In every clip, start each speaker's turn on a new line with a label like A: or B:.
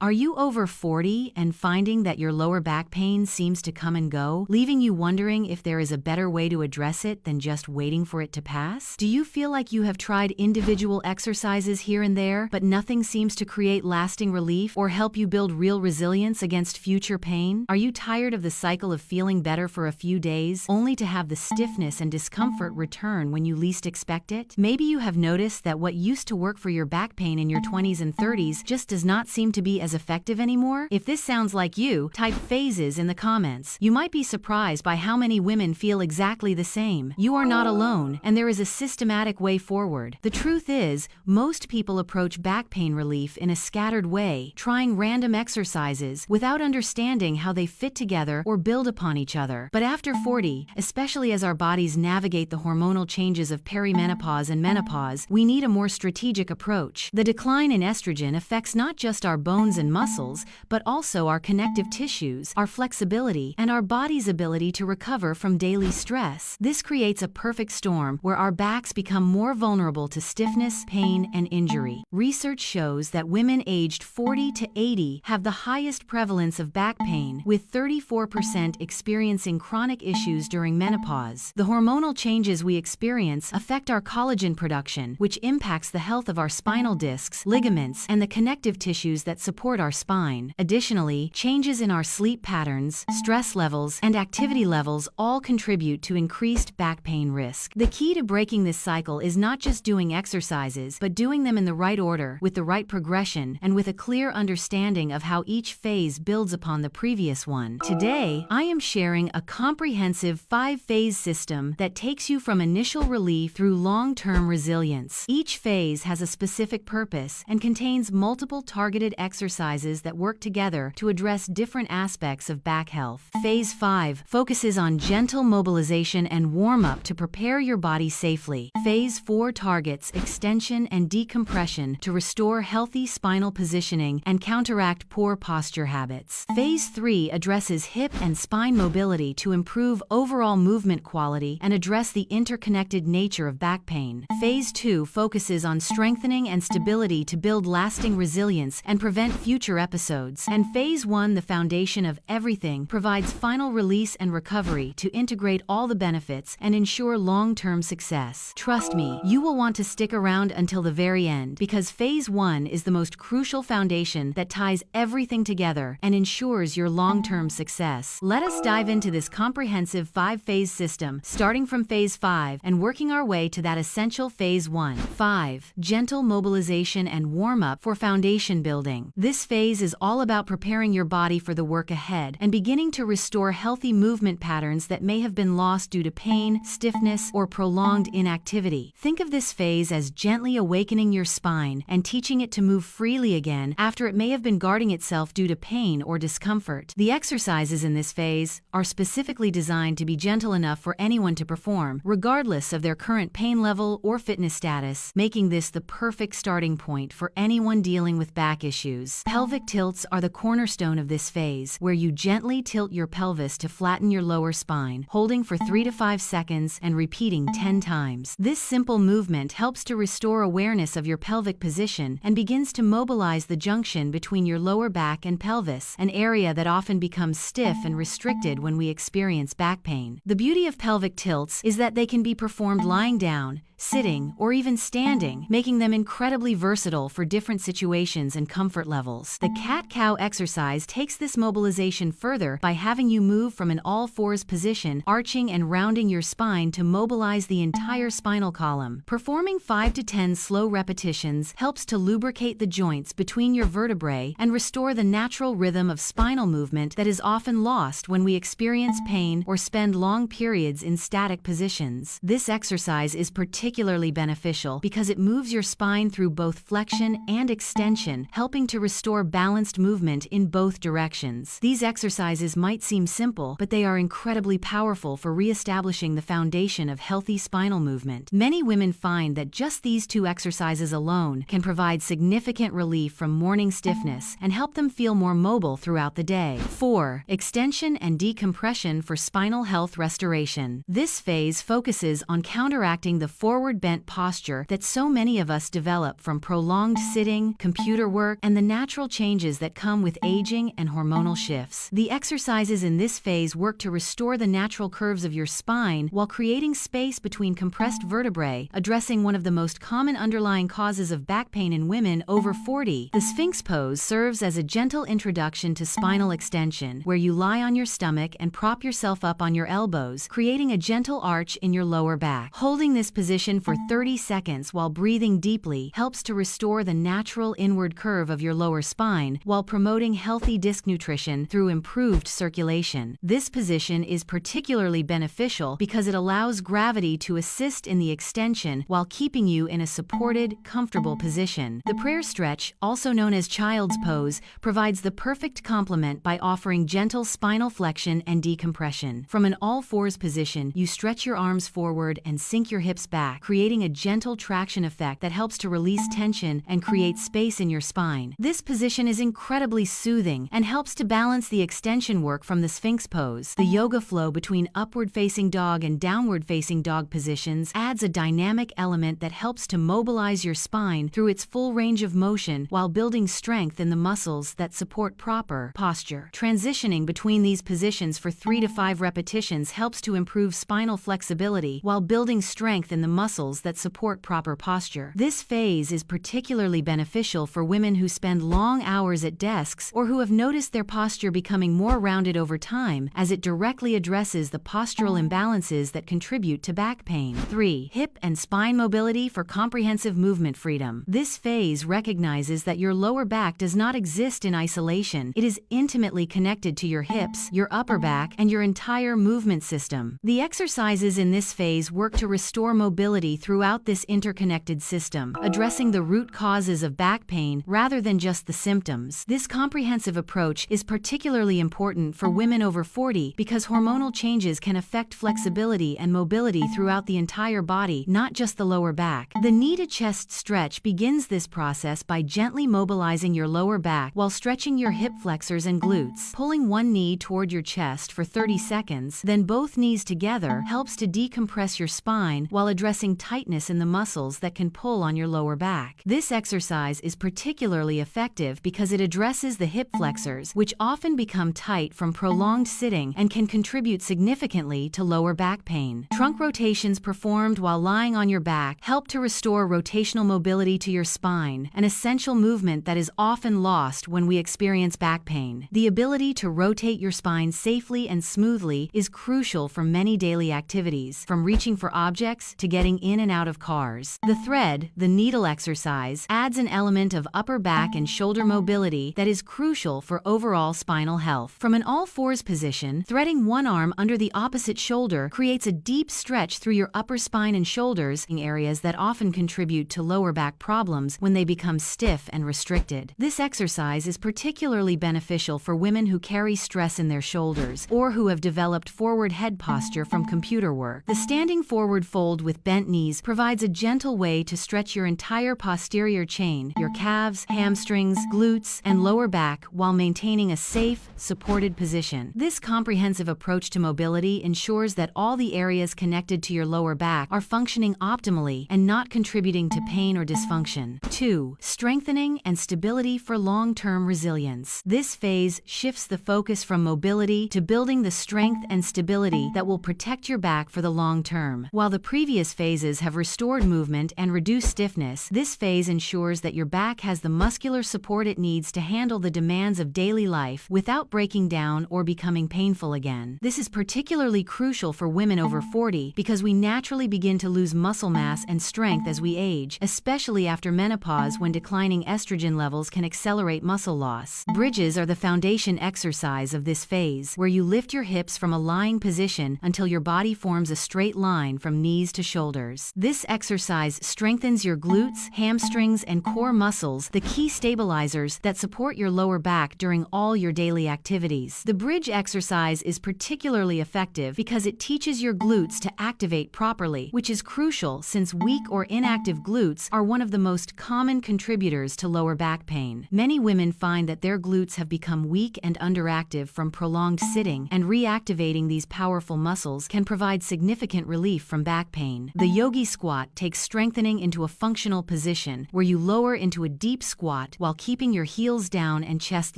A: Are you over 40 and finding that your lower back pain seems to come and go, leaving you wondering if there is a better way to address it than just waiting for it to pass? Do you feel like you have tried individual exercises here and there, but nothing seems to create lasting relief or help you build real resilience against future pain? Are you tired of the cycle of feeling better for a few days, only to have the stiffness and discomfort return when you least expect it? Maybe you have noticed that what used to work for your back pain in your 20s and 30s just does not seem to be as effective anymore? If this sounds like you, type phases in the comments. You might be surprised by how many women feel exactly the same. You are not alone, and there is a systematic way forward. The truth is, most people approach back pain relief in a scattered way, trying random exercises without understanding how they fit together or build upon each other. But after 40, especially as our bodies navigate the hormonal changes of perimenopause and menopause, we need a more strategic approach. The decline in estrogen affects not just our bones and muscles, but also our connective tissues, our flexibility, and our body's ability to recover from daily stress. This creates a perfect storm where our backs become more vulnerable to stiffness, pain, and injury. Research shows that women aged 40 to 80 have the highest prevalence of back pain, with 34% experiencing chronic issues during menopause. The hormonal changes we experience affect our collagen production, which impacts the health of our spinal discs, ligaments, and the connective tissues that support our spine. Additionally, changes in our sleep patterns, stress levels, and activity levels all contribute to increased back pain risk. The key to breaking this cycle is not just doing exercises, but doing them in the right order, with the right progression, and with a clear understanding of how each phase builds upon the previous one. Today, I am sharing a comprehensive 5-phase system that takes you from initial relief through long-term resilience. Each phase has a specific purpose and contains multiple targeted exercises that work together to address different aspects of back health. Phase 5 focuses on gentle mobilization and warm-up to prepare your body safely. Phase 4 targets extension and decompression to restore healthy spinal positioning and counteract poor posture habits. Phase 3 addresses hip and spine mobility to improve overall movement quality and address the interconnected nature of back pain. Phase 2 focuses on strengthening and stability to build lasting resilience and prevent future episodes. And Phase 1, the foundation of everything, provides final release and recovery to integrate all the benefits and ensure long-term success. Trust me, you will want to stick around until the very end, because Phase 1 is the most crucial foundation that ties everything together and ensures your long-term success. Let us dive into this comprehensive 5-phase system, starting from Phase 5 and working our way to that essential Phase 1. 5. Gentle mobilization and warm-up for foundation building. This phase is all about preparing your body for the work ahead and beginning to restore healthy movement patterns that may have been lost due to pain, stiffness, or prolonged inactivity. Think of this phase as gently awakening your spine and teaching it to move freely again after it may have been guarding itself due to pain or discomfort. The exercises in this phase are specifically designed to be gentle enough for anyone to perform, regardless of their current pain level or fitness status, making this the perfect starting point for anyone dealing with back issues. Pelvic tilts are the cornerstone of this phase, where you gently tilt your pelvis to flatten your lower spine, holding for 3 to 5 seconds and repeating 10 times. This simple movement helps to restore awareness of your pelvic position and begins to mobilize the junction between your lower back and pelvis, an area that often becomes stiff and restricted when we experience back pain. The beauty of pelvic tilts is that they can be performed lying down, sitting, or even standing, making them incredibly versatile for different situations and comfort levels. The cat-cow exercise takes this mobilization further by having you move from an all-fours position, arching and rounding your spine to mobilize the entire spinal column. Performing 5 to 10 slow repetitions helps to lubricate the joints between your vertebrae and restore the natural rhythm of spinal movement that is often lost when we experience pain or spend long periods in static positions. This exercise is particularly beneficial because it moves your spine through both flexion and extension, helping to restore balanced movement in both directions. These exercises might seem simple, but they are incredibly powerful for reestablishing the foundation of healthy spinal movement. Many women find that just these 2 exercises alone can provide significant relief from morning stiffness and help them feel more mobile throughout the day. 4. Extension and decompression for spinal health restoration. This phase focuses on counteracting the forward forward bent posture that so many of us develop from prolonged sitting, computer work, and the natural changes that come with aging and hormonal shifts. The exercises in this phase work to restore the natural curves of your spine while creating space between compressed vertebrae, addressing one of the most common underlying causes of back pain in women over 40. The Sphinx pose serves as a gentle introduction to spinal extension, where you lie on your stomach and prop yourself up on your elbows, creating a gentle arch in your lower back. Holding this position for 30 seconds while breathing deeply helps to restore the natural inward curve of your lower spine while promoting healthy disc nutrition through improved circulation. This position is particularly beneficial because it allows gravity to assist in the extension while keeping you in a supported, comfortable position. The prayer stretch, also known as child's pose, provides the perfect complement by offering gentle spinal flexion and decompression. From an all-fours position, you stretch your arms forward and sink your hips back, creating a gentle traction effect that helps to release tension and create space in your spine. This position is incredibly soothing and helps to balance the extension work from the Sphinx pose. The yoga flow between upward-facing dog and downward-facing dog positions adds a dynamic element that helps to mobilize your spine through its full range of motion while building strength in the muscles that support proper posture. Transitioning between these positions for 3 to 5 repetitions helps to improve spinal flexibility while building strength in the muscles that support proper posture. This phase is particularly beneficial for women who spend long hours at desks or who have noticed their posture becoming more rounded over time, as it directly addresses the postural imbalances that contribute to back pain. 3. Hip and spine mobility for comprehensive movement freedom. This phase recognizes that your lower back does not exist in isolation. It is intimately connected to your hips, your upper back, and your entire movement system. The exercises in this phase work to restore mobility throughout this interconnected system, addressing the root causes of back pain rather than just the symptoms. This comprehensive approach is particularly important for women over 40 because hormonal changes can affect flexibility and mobility throughout the entire body, not just the lower back. The knee to chest stretch begins this process by gently mobilizing your lower back while stretching your hip flexors and glutes. Pulling one knee toward your chest for 30 seconds, then both knees together, helps to decompress your spine while addressing tightness in the muscles that can pull on your lower back. This exercise is particularly effective because it addresses the hip flexors, which often become tight from prolonged sitting and can contribute significantly to lower back pain. Trunk rotations performed while lying on your back help to restore rotational mobility to your spine, an essential movement that is often lost when we experience back pain. The ability to rotate your spine safely and smoothly is crucial for many daily activities, from reaching for objects to getting in and out of cars. The thread, the needle exercise, adds an element of upper back and shoulder mobility that is crucial for overall spinal health. From an all-fours position, threading one arm under the opposite shoulder creates a deep stretch through your upper spine and shoulders, in areas that often contribute to lower back problems when they become stiff and restricted. This exercise is particularly beneficial for women who carry stress in their shoulders or who have developed forward head posture from computer work. The standing forward fold with bent knees provides a gentle way to stretch your entire posterior chain, your calves, hamstrings, glutes, and lower back while maintaining a safe, supported position. This comprehensive approach to mobility ensures that all the areas connected to your lower back are functioning optimally and not contributing to pain or dysfunction. 2. Strengthening and stability for long-term resilience. This phase shifts the focus from mobility to building the strength and stability that will protect your back for the long term. While the previous phases have restored movement and reduced stiffness, this phase ensures that your back has the muscular support it needs to handle the demands of daily life without breaking down or becoming painful again. This is particularly crucial for women over 40 because we naturally begin to lose muscle mass and strength as we age, especially after menopause, when declining estrogen levels can accelerate muscle loss. Bridges are the foundation exercise of this phase, where you lift your hips from a lying position until your body forms a straight line from knees to shoulders. This exercise strengthens your glutes, hamstrings, and core muscles, the key stabilizers that support your lower back during all your daily activities. The bridge exercise is particularly effective because it teaches your glutes to activate properly, which is crucial since weak or inactive glutes are one of the most common contributors to lower back pain. Many women find that their glutes have become weak and underactive from prolonged sitting, and reactivating these powerful muscles can provide significant relief from back pain. The The yogi squat takes strengthening into a functional position where you lower into a deep squat while keeping your heels down and chest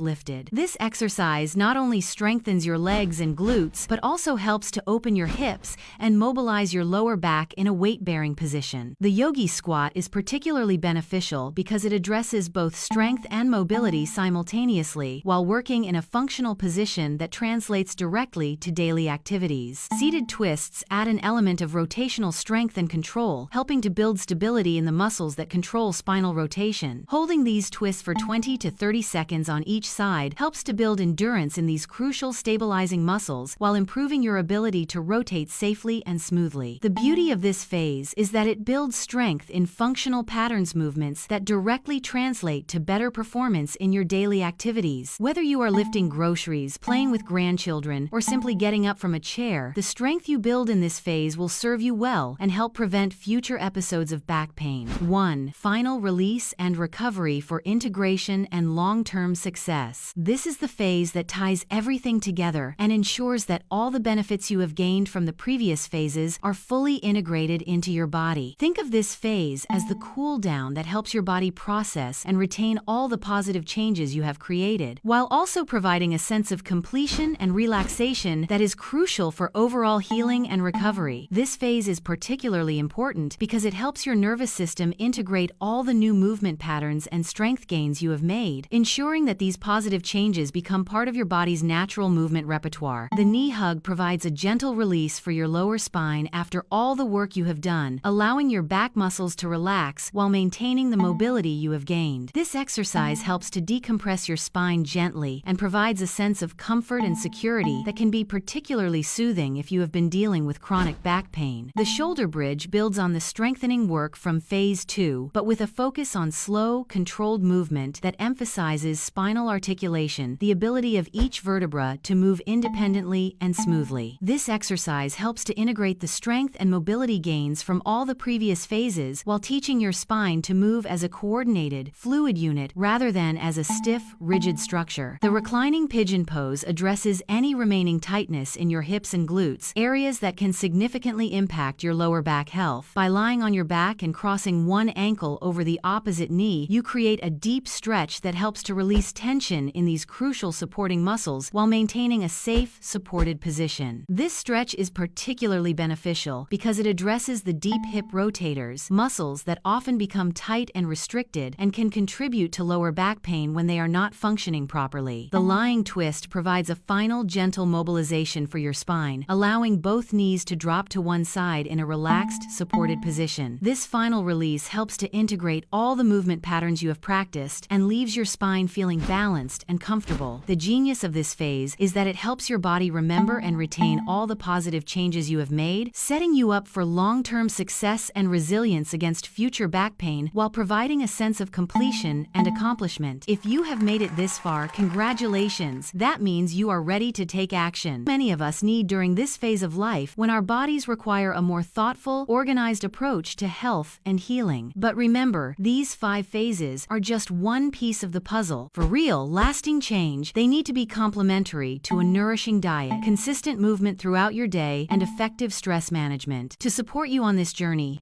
A: lifted. This exercise not only strengthens your legs and glutes, but also helps to open your hips and mobilize your lower back in a weight-bearing position. The yogi squat is particularly beneficial because it addresses both strength and mobility simultaneously while working in a functional position that translates directly to daily activities. Seated twists add an element of rotational strength and control, helping to build stability in the muscles that control spinal rotation. Holding these twists for 20 to 30 seconds on each side helps to build endurance in these crucial stabilizing muscles while improving your ability to rotate safely and smoothly. The beauty of this phase is that it builds strength in functional patterns movements that directly translate to better performance in your daily activities. Whether you are lifting groceries, playing with grandchildren, or simply getting up from a chair, the strength you build in this phase will serve you well and help prevent future episodes of back pain. 1. Final release and recovery for integration and long-term success. This is the phase that ties everything together and ensures that all the benefits you have gained from the previous phases are fully integrated into your body. Think of this phase as the cool down that helps your body process and retain all the positive changes you have created, while also providing a sense of completion and relaxation that is crucial for overall healing and recovery. This phase is particularly important because it helps your nervous system integrate all the new movement patterns and strength gains you have made, ensuring that these positive changes become part of your body's natural movement repertoire. The knee hug provides a gentle release for your lower spine after all the work you have done, allowing your back muscles to relax while maintaining the mobility you have gained. This exercise helps to decompress your spine gently and provides a sense of comfort and security that can be particularly soothing if you have been dealing with chronic back pain. The shoulder bridge builds on the strengthening work from phase 2, but with a focus on slow, controlled movement that emphasizes spinal articulation, the ability of each vertebra to move independently and smoothly. This exercise helps to integrate the strength and mobility gains from all the previous phases while teaching your spine to move as a coordinated, fluid unit rather than as a stiff, rigid structure. The reclining pigeon pose addresses any remaining tightness in your hips and glutes, areas that can significantly impact your lower back health. By lying on your back and crossing one ankle over the opposite knee, you create a deep stretch that helps to release tension in these crucial supporting muscles while maintaining a safe, supported position. This stretch is particularly beneficial because it addresses the deep hip rotators, muscles that often become tight and restricted and can contribute to lower back pain when they are not functioning properly. The lying twist provides a final gentle mobilization for your spine, allowing both knees to drop to one side in a relaxed, supported position. This final release helps to integrate all the movement patterns you have practiced and leaves your spine feeling balanced and comfortable. The genius of this phase is that it helps your body remember and retain all the positive changes you have made, setting you up for long-term success and resilience against future back pain while providing a sense of completion and accomplishment. If you have made it this far, congratulations! That means you are ready to take action. Many of us need during this phase of life when our bodies require a more thoughtful, organized approach to health and healing. But remember, these 5 phases are just one piece of the puzzle. For real, lasting change, they need to be complementary to a nourishing diet, consistent movement throughout your day, and effective stress management. To support you on this journey,